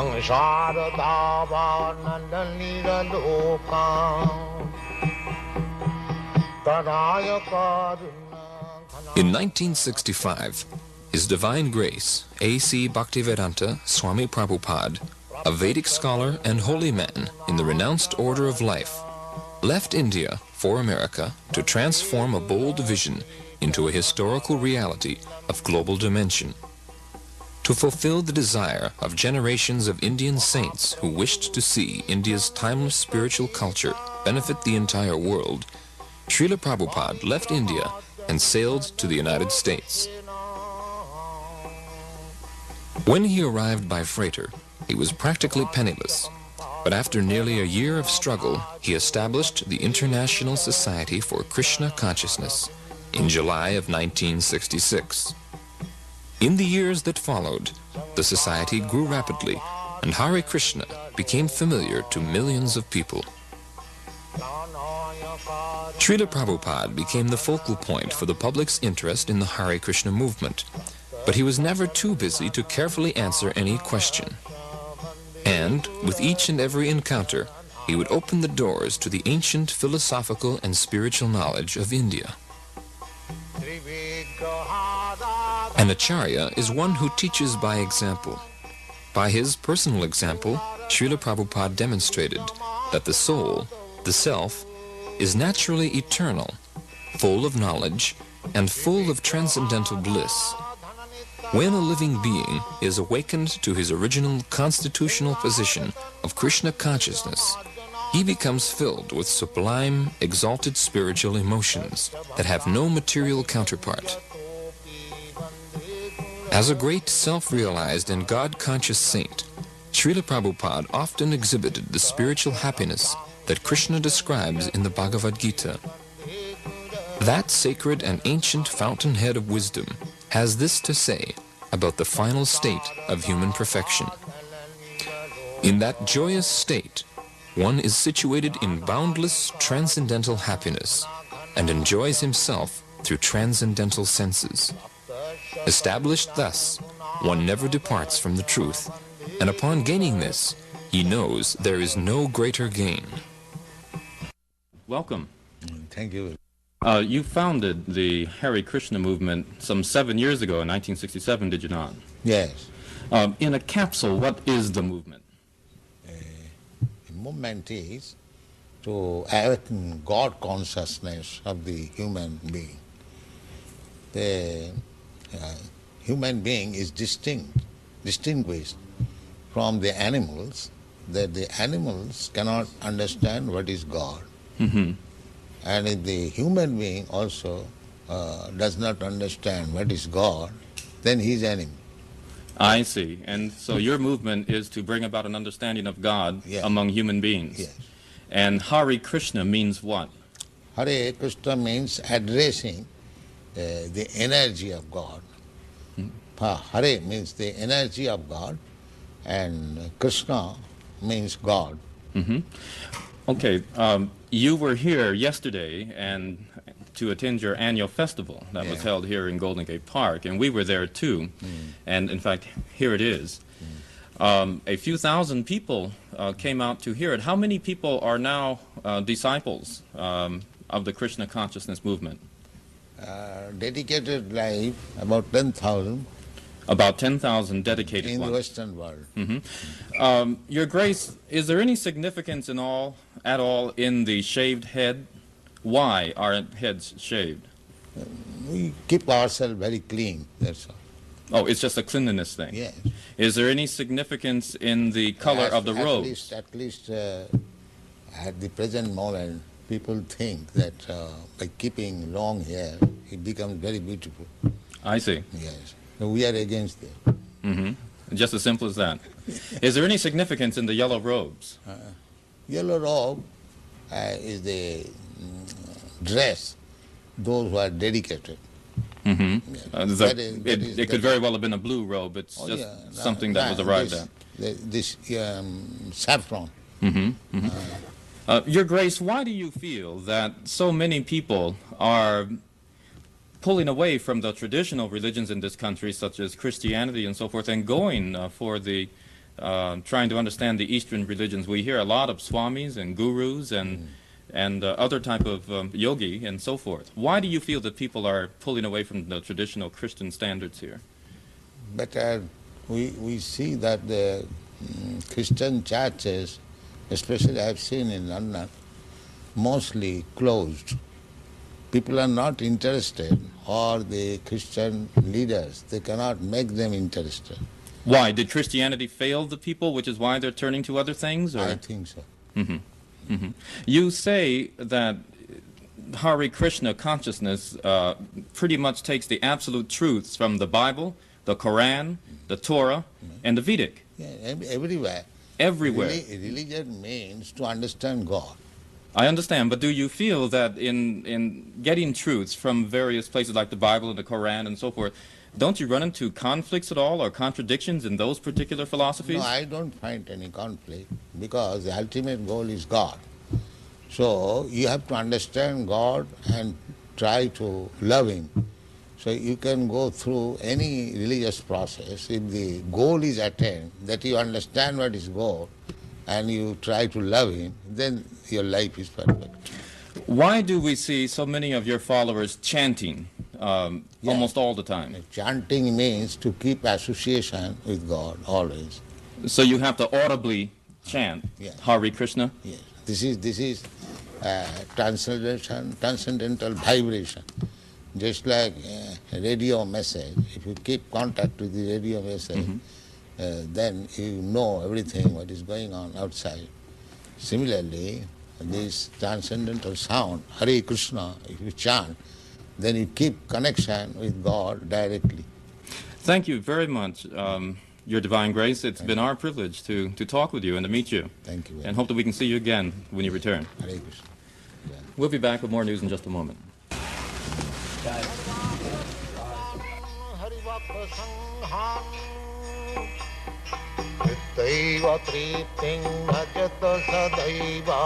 In 1965, His Divine Grace, A.C. Bhaktivedanta Swami Prabhupada, a Vedic scholar and holy man in the renounced order of life, left India for America to transform a bold vision into a historical reality of global dimension. To fulfill the desire of generations of Indian saints who wished to see India's timeless spiritual culture benefit the entire world, Srila Prabhupada left India and sailed to the United States. When he arrived by freighter, he was practically penniless, but after nearly a year of struggle, he established the International Society for Krishna Consciousness in July of 1966. In the years that followed, the society grew rapidly, and Hare Krishna became familiar to millions of people. Srila Prabhupada became the focal point for the public's interest in the Hare Krishna movement, but he was never too busy to carefully answer any question. And, with each and every encounter, he would open the doors to the ancient philosophical and spiritual knowledge of India. An acharya is one who teaches by example. By his personal example, Srila Prabhupada demonstrated that the soul, the self, is naturally eternal, full of knowledge, and full of transcendental bliss. When a living being is awakened to his original constitutional position of Krishna consciousness, he becomes filled with sublime, exalted spiritual emotions that have no material counterpart. As a great self-realized and God-conscious saint, Srila Prabhupada often exhibited the spiritual happiness that Krishna describes in the Bhagavad Gita. That sacred and ancient fountainhead of wisdom has this to say about the final state of human perfection. In that joyous state, one is situated in boundless transcendental happiness and enjoys himself through transcendental senses. Established thus, one never departs from the truth, and upon gaining this, he knows there is no greater gain. Welcome. Thank you. You founded the Hare Krishna movement some 7 years ago in 1967, did you not? Yes. In a capsule, what is the movement? The movement is to awaken God consciousness of the human being. The human being is distinguished from the animals, that the animals cannot understand what is God. Mm-hmm. And if the human being also does not understand what is God, then he is enemy. I see. And so your movement is to bring about an understanding of God among human beings. Yes. And Hare Krishna means what? Hare Krishna means addressing the energy of God. Hare means the energy of God, and Krishna means God. Mm-hmm. Okay, you were here yesterday and to attend your annual festival that was held here in Golden Gate Park, and we were there too. And in fact, here it is. A few thousand people came out to hear it. How many people are now disciples of the Krishna consciousness movement? Dedicated life, about 10,000. About 10,000 dedicated in ones. the Western world. Mm-hmm. Your Grace, is there any significance at all in the shaved head? Why are heads shaved? We keep ourselves very clean, that's all. Oh, it's just a cleanliness thing? Yes. Is there any significance in the color of the robes? At least at the present moment, people think that by keeping long hair, it becomes very beautiful. I see. Yes. So we are against it. Mm-hmm. Just as simple as that. Is there any significance in the yellow robes? Yellow robe is the dress, those who are dedicated. Mm-hmm. Yes. It could very well have been a blue robe. It's just something that was arrived at. This saffron. Mm-hmm. Mm-hmm. Your Grace, why do you feel that so many people are pulling away from the traditional religions in this country, such as Christianity and so forth, and going for the trying to understand the Eastern religions, we hear a lot of swamis and gurus and other type of yogi and so forth. Why do you feel that people are pulling away from the traditional Christian standards here? But we see that the Christian churches, especially I've seen in London, mostly closed. People are not interested, or the Christian leaders, they cannot make them interested. Why? Did Christianity fail the people, which is why they're turning to other things? Or? I think so. You say that Hare Krishna consciousness pretty much takes the absolute truths from the Bible, the Quran, the Torah, and the Vedic. Yeah, everywhere. Everywhere. Religion means to understand God. I understand, but do you feel that in getting truths from various places like the Bible and the Quran and so forth, don't you run into conflicts at all or contradictions in those particular philosophies? No, I don't find any conflict, because the ultimate goal is God. So you have to understand God and try to love Him. So you can go through any religious process. If the goal is attained, that you understand what is goal, and you try to love Him, then your life is perfect. Why do we see so many of your followers chanting almost all the time? Chanting means to keep association with God always. So you have to audibly chant Hare Krishna? Yes. This is transcendental vibration. Just like a radio message, if you keep contact with the radio message, then you know everything what is going on outside. Similarly, this transcendental sound, Hare Krishna, if you chant, then you keep connection with God directly. Thank you very much, Your Divine Grace. It's been our privilege to talk with you and to meet you. Thank you. And hope that we can see you again when you return. Hare Krishna. Yeah. We'll be back with more news in just a moment. Nittaiva tripting bhajata sadaiva.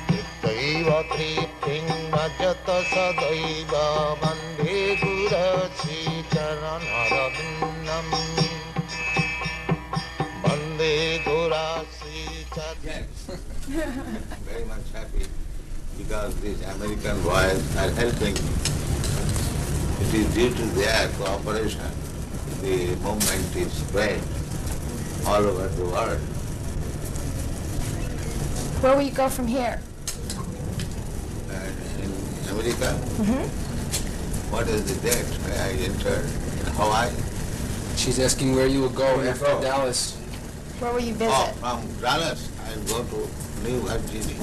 Nittaiva tripting bhajata sadaiva. Vande Gurasi charanarabindam. Vande Gurasi charanarabindam. Very much happy, because these American boys are helping. It is due to their cooperation the movement is spread all over the world. Where will you go from here? In America, what is the date where I entered? In Hawaii. She's asking where you will go after Dallas. Where will you visit? Oh, from Dallas, I will go to New Virginia.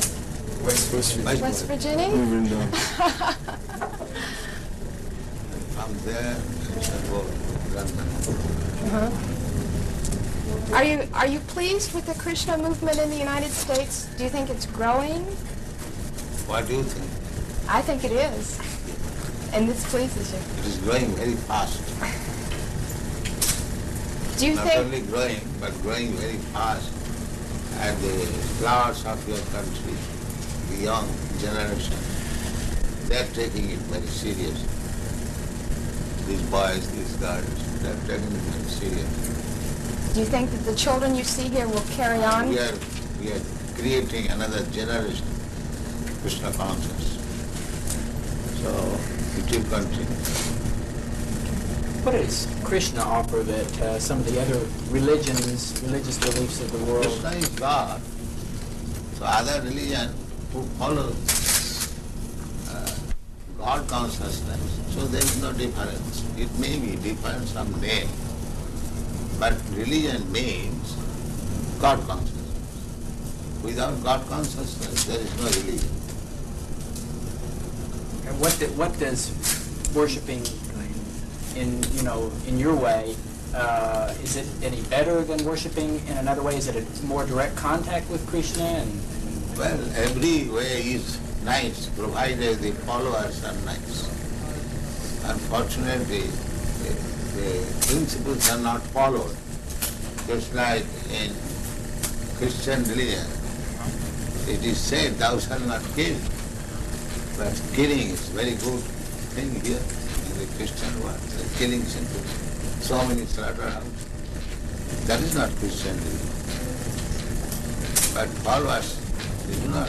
West Virginia. West Virginia? From there, I shall go to London. Are you pleased with the Krishna movement in the United States? Do you think it's growing? What do you think? I think it is. And this pleases you. It is growing very fast. Do you Not think... only growing, but growing very fast. And the flowers of your country, the young generation, they are taking it very seriously. These boys, these girls, they are taking it very seriously. Do you think that the children you see here will carry on? We are creating another generation, Krishna conscious. So it will continue. What does Krishna offer that some of the other religious beliefs of the world? Krishna is God. So other religion who follow God consciousness, so there is no difference. It may be different some name, but religion means God consciousness. Without God consciousness, there is no religion. And what does worshiping in your way, is it any better than worshiping in another way? Is it a more direct contact with Krishna? Well, every way is nice, provided the followers are nice. Unfortunately, the principles are not followed. Just like in Christian religion, it is said, thou shalt not kill. But killing is very good thing here in the Christian world. The killing simply, so many slaughterhouses. That is not Christianity. But followers, they do not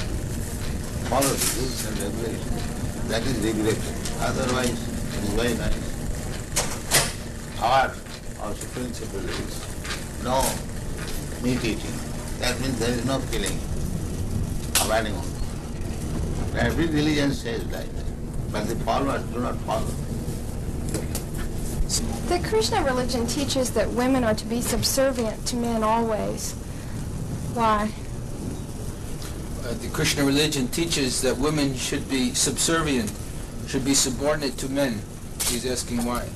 follow the rules and regulations. That is regretted. Otherwise, it is very nice. Our also principle is no meat eating. That means there is no killing of animals. Every religion says like that, but the followers do not follow. The Krishna religion teaches that women are to be subservient to men always. Why? The Krishna religion teaches that women should be subservient, should be subordinate to men. He's asking why.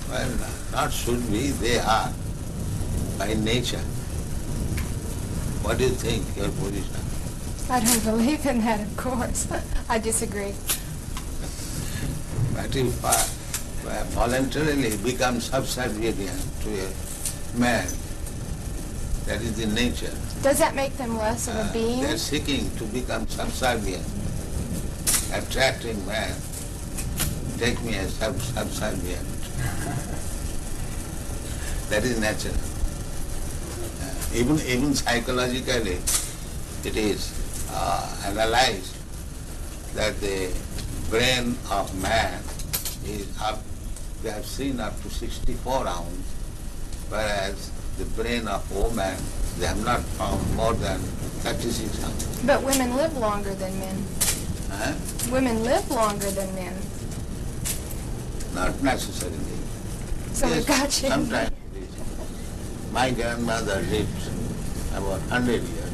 Well, not should be, they are, by nature. What do you think, your position? I don't believe in that, of course. I disagree. But if voluntarily become subservient to a man, that is the nature. Does that make them less of a being? They are seeking to become subservient, attracting man. Take me as subservient. That is natural. Even psychologically, it is analyzed that the brain of man is up, they have seen up to 64 ounces, whereas the brain of woman, they have not found more than 36 ounces. But women live longer than men. Huh? Women live longer than men. Not necessarily. So Yes, we've got you. sometimes it is. My grandmother lived about 100 years.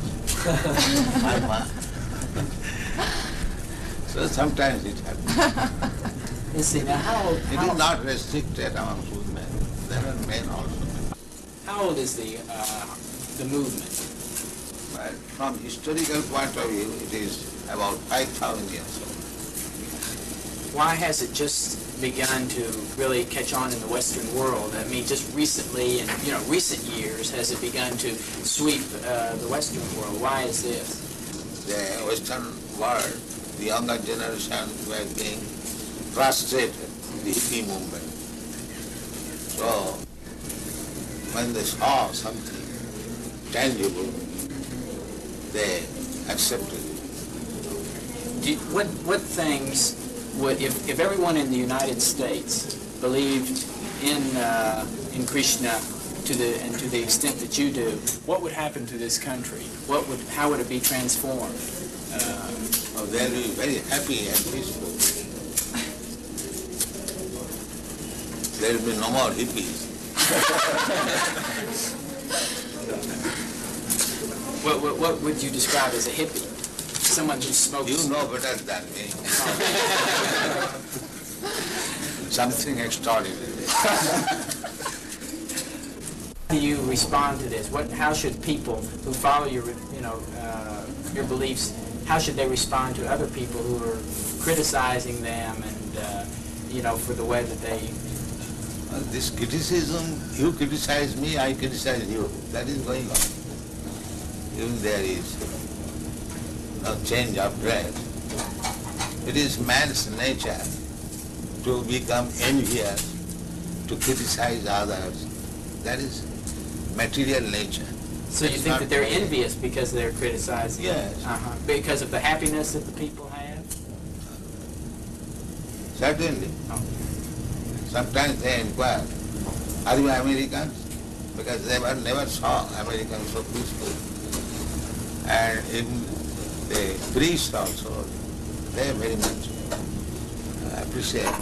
My mom. So sometimes it happens. You see, now how old, It is not restricted amongst women. There are men also. how old is the movement? But from historical point of view, it is about 5,000 years old. Why has it just begun to really catch on in the Western world? I mean, just recently, in recent years, has it begun to sweep the Western world? Why is this? The Western world, the younger generation were being frustrated in the hippie movement. So, when they saw something tangible, they accepted it. What things would, if everyone in the United States believed in Krishna to the extent that you do, what would happen to this country? How would it be transformed? They'll be very happy and peaceful. There will be no more hippies. What would you describe as a hippie? Someone who smokes... You know better than me. Something extraordinary. How do you respond to this? How should people who follow your beliefs, how should they respond to other people who are criticizing them and, for the way that they... This criticism, you criticize me, I criticize you. That is going on. Even there is no change of dress. It is man's nature to become envious, to criticize others. That is material nature. So you think that they're envious because they're criticizing? Yes. Because of the happiness that the people have? Certainly. Oh. Sometimes they inquire, are you Americans? Because they never saw Americans so peaceful. And in the priests also, they very much appreciate.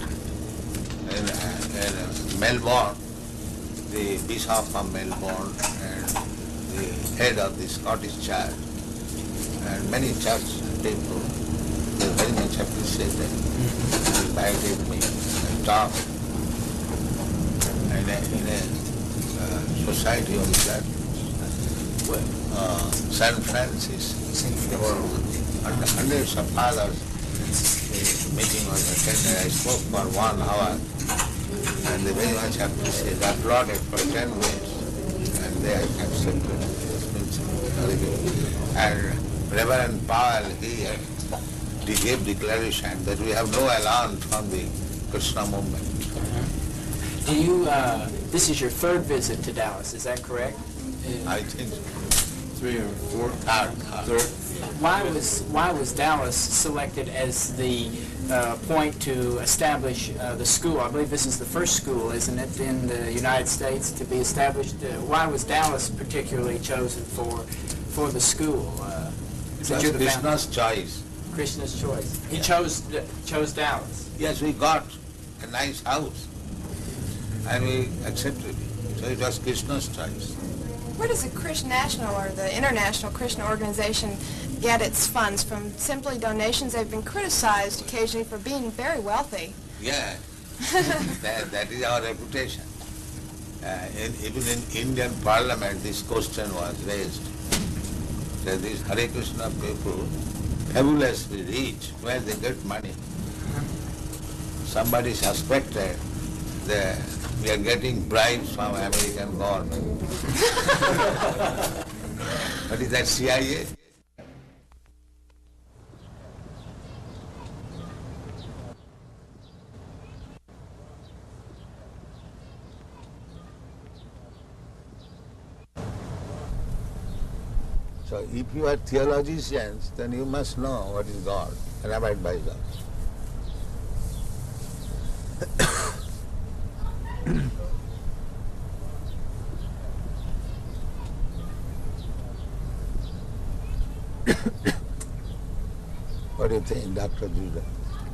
In Melbourne, the Bishop of Melbourne and the head of the Scottish Church and many church people, they very much appreciated. They invited me and talked. In a society of that, San Francis, there were hundreds of fathers. The meeting was attended. I spoke for 1 hour, and they very much appreciated. I applauded for 10 minutes, and they accepted. Very good. And Reverend Powell, he gave declaration that we have no alarm from the Krishna movement. Do you this is your third visit to Dallas, is that correct? I think 3 or 4. third. Why was Dallas selected as the point to establish the school? I believe this is the first school, isn't it, in the United States to be established? Why was Dallas particularly chosen for the school? That's Krishna's choice. Krishna's choice. He chose Dallas. Yes, we got a nice house and we accepted it. So it was Krishna's choice. Where does the Krishna National or the International Krishna Organization get its funds? From simply donations? They've been criticized occasionally for being very wealthy. Yeah, that is our reputation. Even in Indian Parliament, this question was raised. That these Hare Krishna people, fabulously rich, where they get money. Somebody suspected that we are getting bribes from American government. What is that, CIA? So if you are theologians, then you must know what is God and abide by God. What do you think, Dr. Judah?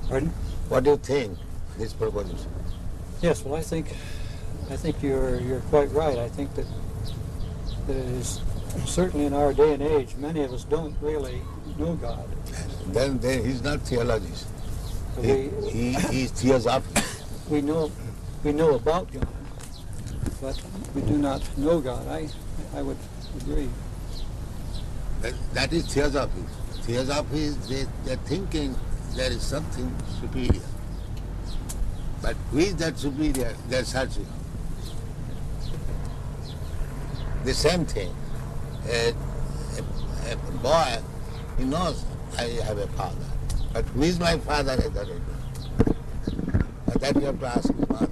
Pardon? What do you think, this proposition? Yes, well, I think you're quite right. I think that it is certainly in our day and age, many of us don't really know God. Then he's not theologist. We- He's theosophic. We know about God, but we do not know God. I would agree. That is theosophy. Theosophy is they're thinking there is something superior. But who is that superior? They're searching. The same thing. A boy, he knows I have a father. But who is my father? I don't know. But that you have to ask his mother.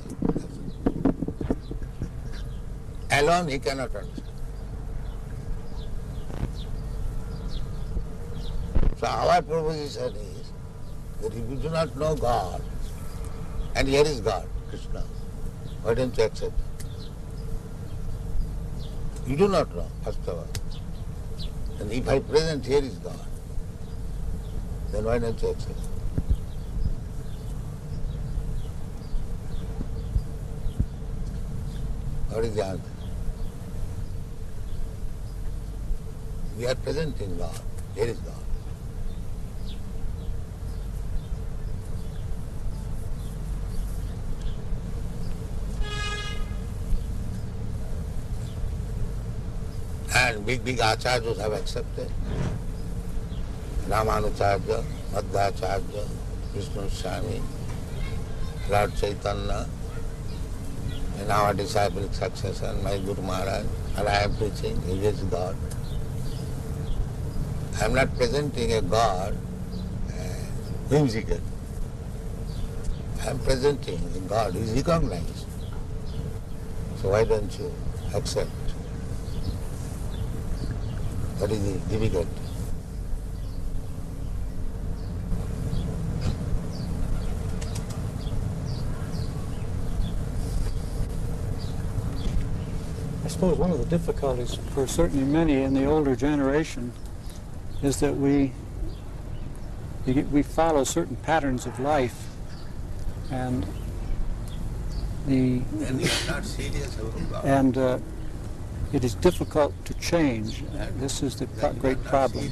Alone he cannot understand. So our proposition is that if you do not know God, and here is God, Krishna, why don't you accept it? You do not know, first of all. And if I present here is God, then why don't you accept it? What is the answer? We are presenting God. Here is God. And big acharyas have accepted. Ramanucharya, Madhvacharya, Vishnu Swami, Lord Chaitanya, in our disciplic succession, my Guru Maharaj, and I am preaching, he is God. I am not presenting a God whimsical. I am presenting a God who is recognized. So why don't you accept? That is the difficulty. I suppose one of the difficulties for certainly many in the older generation is that we follow certain patterns of life, and And you are not serious about God. it is difficult to change. This is the great problem.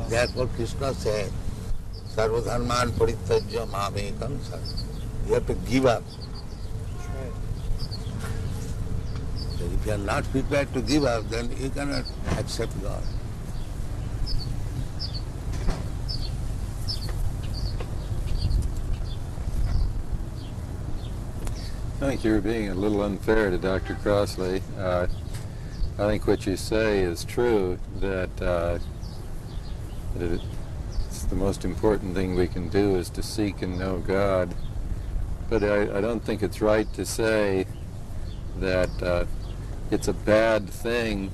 Therefore Krishna said, Sarvadharman parityajya mamekam sat. You have to give up. So if you are not prepared to give up, then you cannot accept God. I think you're being a little unfair to Dr. Crossley. I think what you say is true, that it's the most important thing we can do is to seek and know God. But I don't think it's right to say that it's a bad thing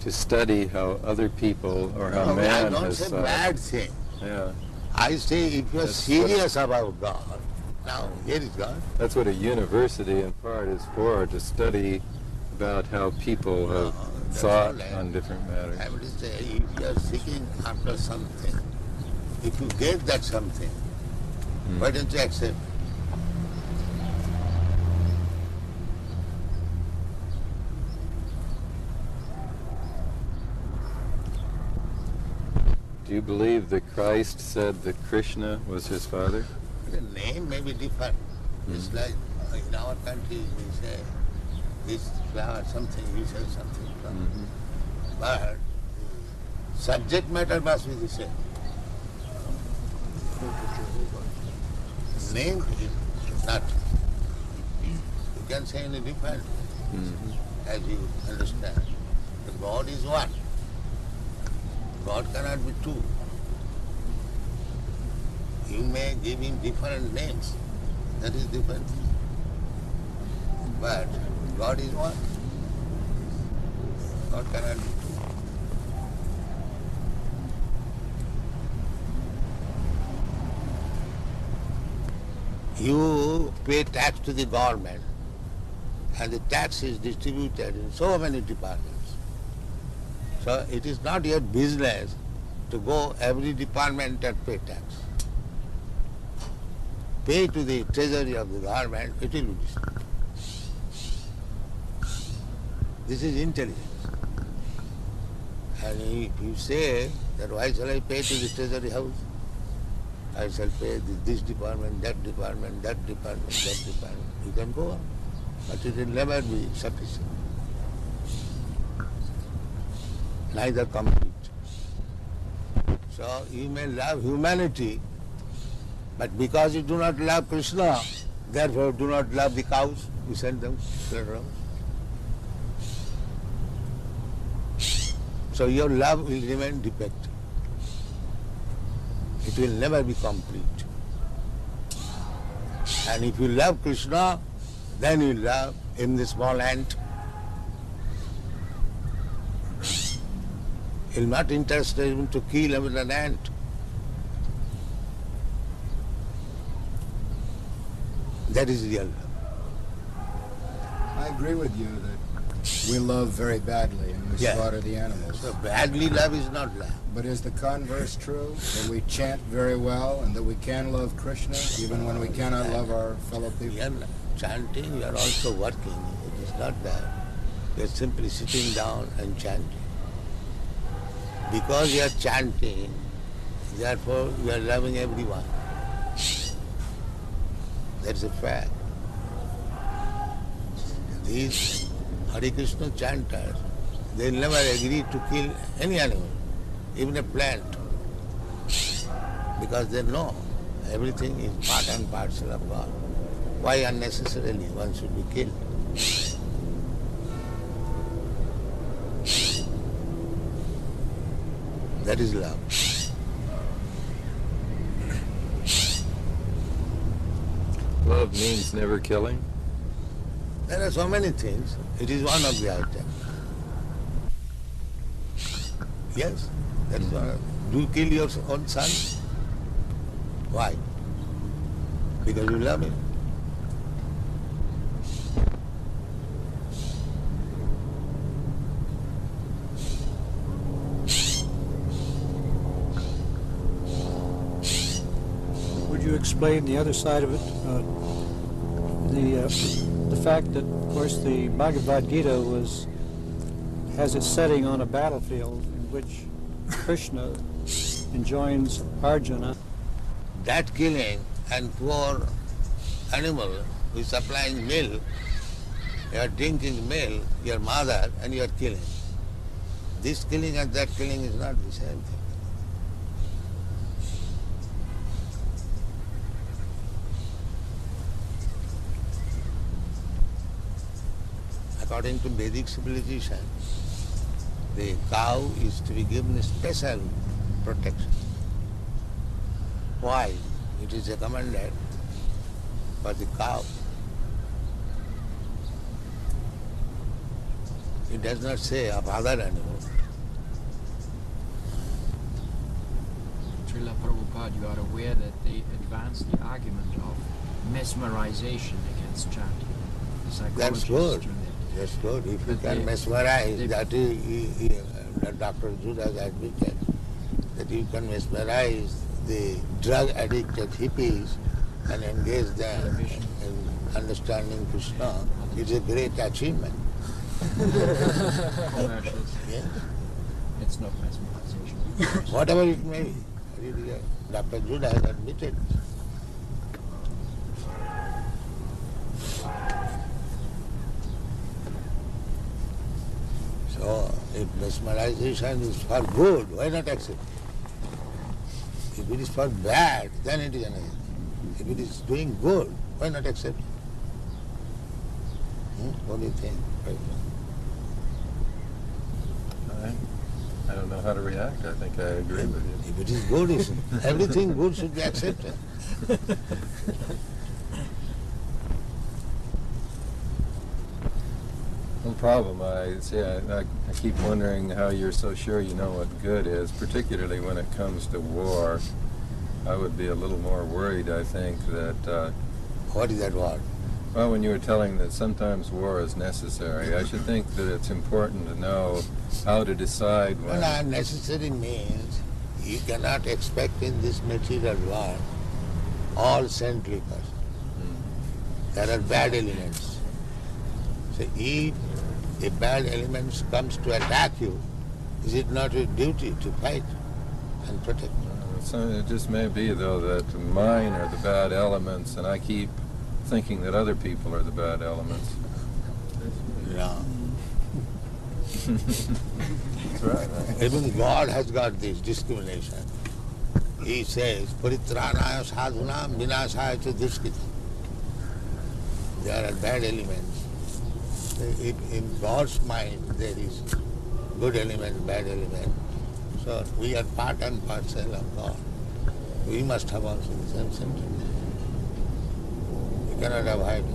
to study how other people or how man I don't has say bad thing. Yeah. I say if you're That's serious about God, now here is God. That's what a university in part is for, to study about how people have That's thought all on different matters. I would say if you are seeking after something, if you get that something, why don't you accept? Do you believe that Christ said that Krishna was his father? The name may be different. It's like in our country we say this flower something, we say something. But subject matter must be the same. Name is not. You can say any different, as you understand. The God is one. God cannot be two. You may give him different names. That is different. But God is one. God cannot be two. You pay tax to the government, and the tax is distributed in so many departments. So it is not your business to go every department and pay tax. Pay to the treasury of the government, it will be distributed. This is intelligence. And if you say that why shall I pay to the treasury house? I shall pay this department, that department, that department, that department. You can go on. But it will never be sufficient. Neither complete. So you may love humanity, but because you do not love Krishna, therefore do not love the cows, you send them around. So your love will remain defective. It will never be complete. And if you love Krishna, then you love him, the small ant. He'll not interested even to kill even an ant. That is real love. I agree with you that we love very badly and we slaughter the animals. So badly love is not love. But is the converse true? That we chant very well and that we can love Krishna even when we cannot love our fellow people? You are chanting, you are also working. It is not that. You are simply sitting down and chanting. Because you are chanting, therefore you are loving everyone. That's a fact. These Hare Krishna chanters, they never agree to kill any animal, even a plant, because they know everything is part and parcel of God. Why unnecessarily one should be killed? That is love. Love means never killing? There are so many things. It is one of the items. Yes, that is one of them. Do you kill your own son? Why? Because you love him. Would you explain the other side of it? The fact that, of course, the Bhagavad Gita has its setting on a battlefield in which Krishna enjoins Arjuna. That killing and poor animal who is supplying milk, you are drinking milk, your mother, and you are killing. This killing and that killing is not the same thing. According to Vedic civilization, the cow is to be given special protection. Why? It is recommended for the cow. It does not say of other animals. Srila Prabhupada, you are aware that they advanced the argument of mesmerization against chanting. That's good. That's good. If you can mesmerize, that Dr. Judas admitted, that you can mesmerize the drug-addicted hippies and engage them in understanding Krishna. It's a great achievement. Commercials. Yes. It's not mesmerization. Whatever it may be. Dr. Judas has admitted. So, if mesmerization is for good, why not accept it? If it is for bad, then it is another. If it is doing good, why not accept it? What do you think? I don't know how to react. I think I agree with you. If it is good, everything good should be accepted. No problem. I keep wondering how you're so sure you know what good is, particularly when it comes to war. I would be a little more worried, I think, that... What is that word? Well, when you were telling that sometimes war is necessary, I should think that it's important to know how to decide when... Well, necessary means you cannot expect in this material world all saintly persons. There are bad elements. So if a bad element comes to attack you, is it not your duty to fight and protect? So it just may be, though, that mine are the bad elements, and I keep thinking that other people are the bad elements. No. That's right. Even God has got this discrimination. He says, Paritranaya sadhunam vinasaya cha duskita. There are bad elements. In God's mind there is good element, bad element. So we are part and parcel of God. We must have also the same sentiment. We cannot avoid it.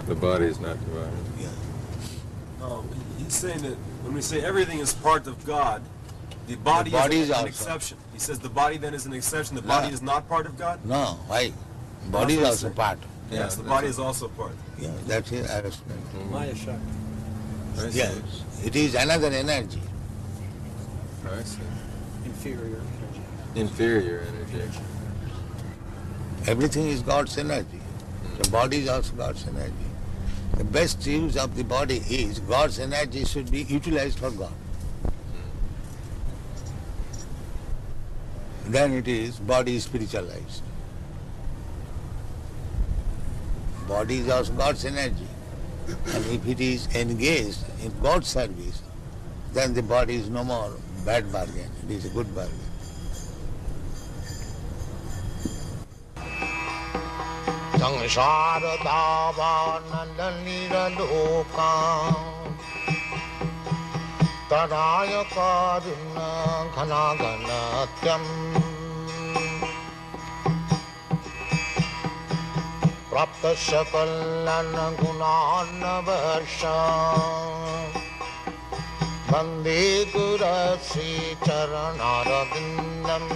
The body is not divided. Yeah. He's saying that when we say everything is part of God, the body is an exception. He says the body then is an exception. The body is not part of God? No, why? Body is also part. Yes, the body is also part. Yeah, that's it, I explained. Maya Shakti. Yes, it is another energy. I see. Inferior energy. Inferior energy. Everything is God's energy. The body is also God's energy. The best use of the body is God's energy should be utilized for God. Then it is body spiritualized. Body is also God's energy. And if it is engaged in God's service, then the body is no more bad bargain. It is a good bargain. Sangsara dhavanandalira lokam taraya karuna ghanaganatyam prapta sakalana gunanavarsha vande gurasri charanarabindam